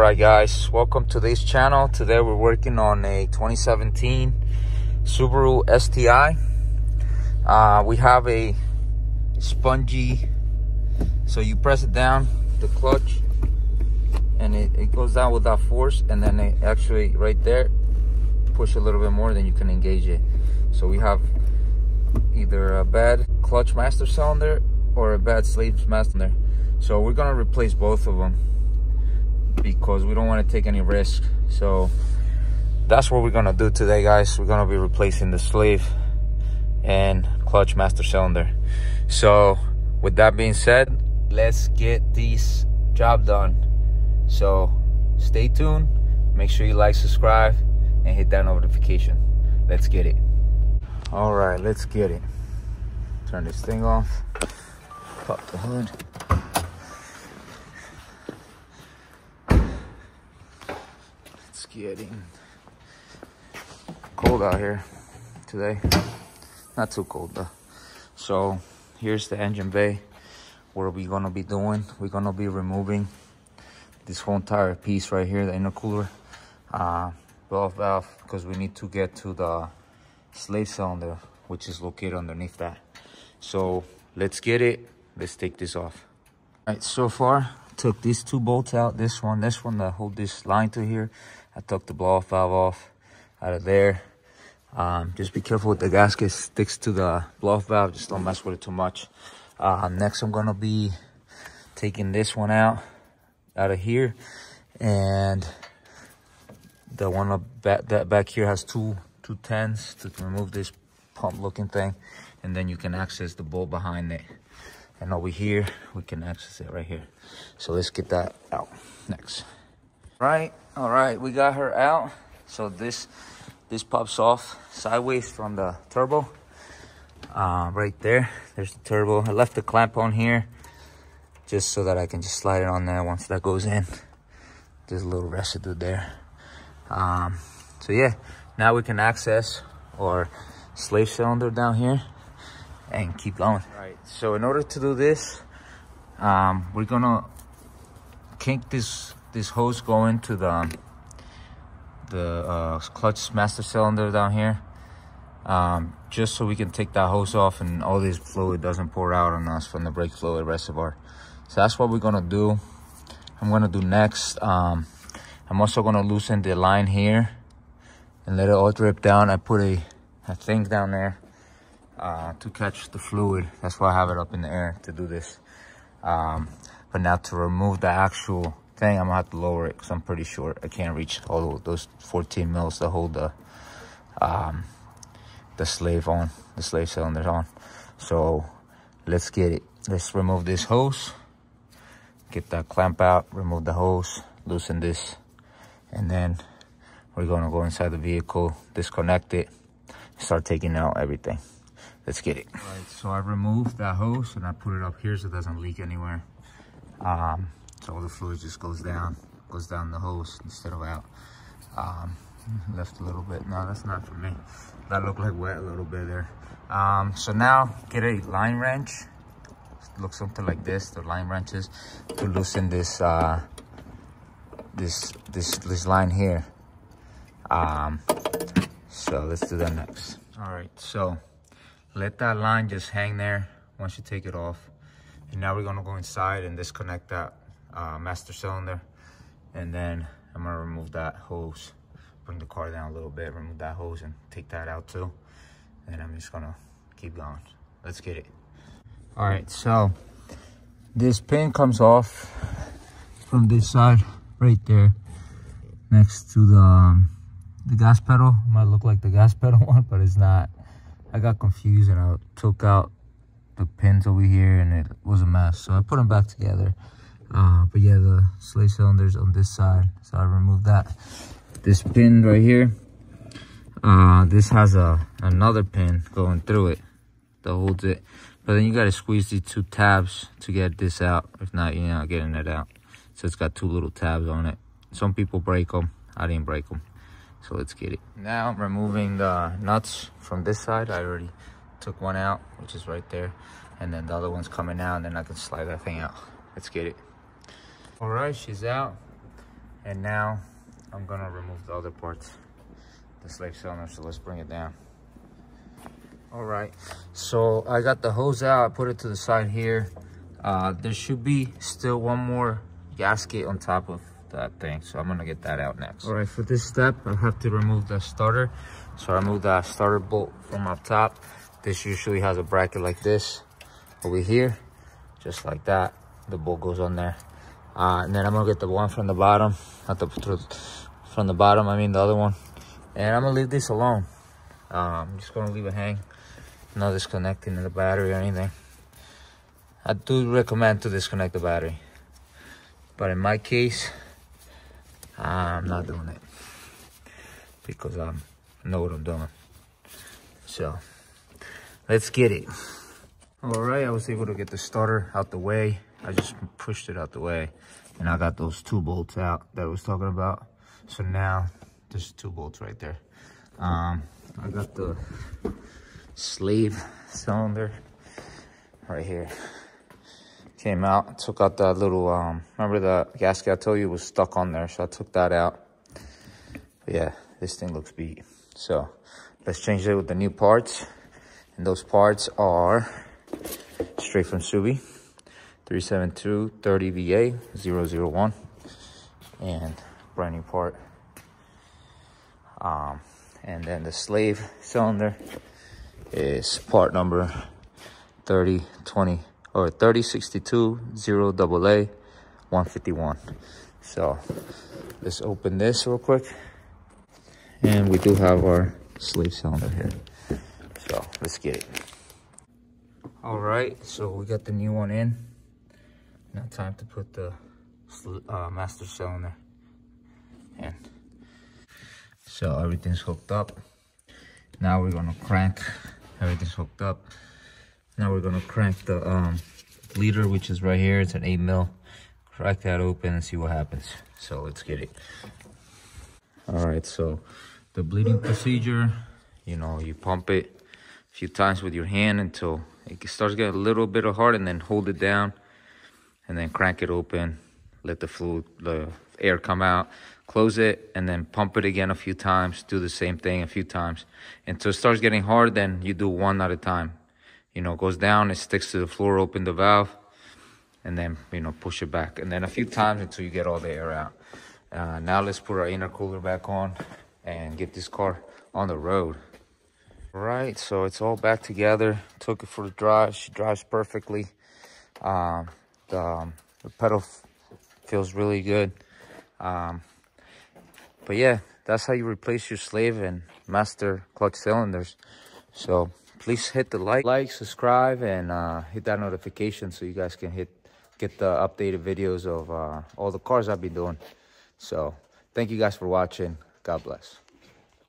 Alright guys, welcome to this channel. Today we're working on a 2017 Subaru STI. We have a spongy, so you press it down, the clutch, and it goes down without force, and then it actually right there, push a little bit more, then you can engage it. So we have either a bad clutch master cylinder or a bad slave master cylinder. So we're gonna replace both of them because we don't want to take any risk. So that's what we're gonna do today, guys. We're gonna be replacing the slave and clutch master cylinder. So with that being said, let's get this job done. So stay tuned, make sure you like, subscribe, and hit that notification. Let's get it. All right, let's get it. Turn this thing off, pop the hood. Getting cold out here today, not too cold though. So here's the engine bay. What are we gonna be doing? We're gonna be removing this whole entire piece right here, the intercooler blow-off valve, because we need to get to the slave cylinder, which is located underneath that. So let's get it. Let's take this off. All right, so far took these two bolts out, this one that hold this line to here. I took the blow-off valve off out of there. Just be careful with the gasket, sticks to the blow-off valve, just don't mess with it too much. Next I'm gonna be taking this one out of here, and the one that back here has two 10s to remove this pump looking thing, and then you can access the bolt behind it. And over here, we can access it right here. So let's get that out next. All right, we got her out. So this pops off sideways from the turbo. Right there, there's the turbo. I left the clamp on here just so that I can just slide it on there once that goes in. There's a little residue there. So yeah, now we can access our slave cylinder down here and keep going. All right, so in order to do this, we're gonna kink this hose going to the clutch master cylinder down here, just so we can take that hose off and all this fluid doesn't pour out on us from the brake fluid reservoir. So that's what we're gonna do. I'm gonna do next. I'm also gonna loosen the line here and let it all drip down. I put a thing down there to catch the fluid. That's why I have it up in the air to do this. But now to remove the actual thing, I'm gonna have to lower it because I'm pretty short. I can't reach all those 14 mils to hold the slave cylinders on. So let's get it. Let's remove this hose, get that clamp out, remove the hose, loosen this, and then we're gonna go inside the vehicle, disconnect it, start taking out everything. Let's get it. All right, so I removed that hose and I put it up here so it doesn't leak anywhere. So all the fluid just goes down the hose instead of out. Left a little bit. No, that's not for me. That looked like wet a little bit there. So now get a line wrench. It looks something like this. The line wrenches to loosen this this line here. So let's do that next. All right, so let that line just hang there once you take it off. And now we're gonna go inside and disconnect that master cylinder. And then I'm gonna remove that hose, bring the car down a little bit, remove that hose and take that out too. And I'm just gonna keep going. Let's get it. All right, so this pin comes off from this side right there next to the gas pedal. It might look like the gas pedal one, but it's not. I got confused and I took out the pins over here and it was a mess, so I put them back together. But yeah, the slave cylinder's on this side, so I removed that. This pin right here, this has another pin going through it that holds it, but then you got to squeeze these two tabs to get this out. If not, you're not getting it out. So it's got two little tabs on it. Some people break them. I didn't break them. So let's get it. Now I'm removing the nuts from this side. I already took one out, which is right there, and then the other one's coming out, and then I can slide that thing out. Let's get it. All right, she's out, And now I'm gonna remove the other parts, the slave cylinder. So let's bring it down. All right, so I got the hose out. I put it to the side here. There should be still one more gasket on top of that thing, so I'm gonna get that out next. All right, for this step I have to remove the starter. So I removed that starter bolt from up top. This usually has a bracket like this over here, just like that. The bolt goes on there, and then I'm gonna get the one from the bottom, not the from the bottom, I mean the other one, and I'm gonna leave this alone. I'm just gonna leave it hang, not disconnecting the battery or anything. I do recommend to disconnect the battery, but in my case I'm not doing it because I know what I'm doing. So let's get it. All right, I was able to get the starter out the way. I just pushed it out the way, and I got those 2 bolts out that I was talking about. So now there's 2 bolts right there. I got the slave cylinder right here. Came out, took out that little, remember the gasket I told you was stuck on there, so I took that out. But yeah, this thing looks beat. So let's change it with the new parts. And those parts are straight from Subi, 37230VA001, and brand new part. And then the slave cylinder is part number 3020 or 30620AA 151. So let's open this real quick, and we do have our slave cylinder here. So let's get it. All right, so we got the new one in. Now time to put the master cylinder in. So everything's hooked up. Now we're gonna crank. Everything's hooked up. Now we're gonna crank the bleeder, which is right here. It's an 8mm. Crack that open and see what happens. So let's get it. All right, so the bleeding procedure, you know, you pump it a few times with your hand until it starts getting a little bit hard, and then hold it down and then crank it open, let the fluid, the air come out, close it, and then pump it again a few times. Do the same thing a few times until it starts getting hard. Then you do one at a time. You know, it goes down, it sticks to the floor, open the valve, and then, you know, push it back, and then a few times until you get all the air out. Now let's put our intercooler back on and get this car on the road. All right, so it's all back together. Took it for a drive. She drives perfectly. The pedal feels really good. But yeah, that's how you replace your slave and master clutch cylinders. So please hit the like, subscribe, and hit that notification so you guys can get the updated videos of all the cars I've been doing. So thank you guys for watching. God bless.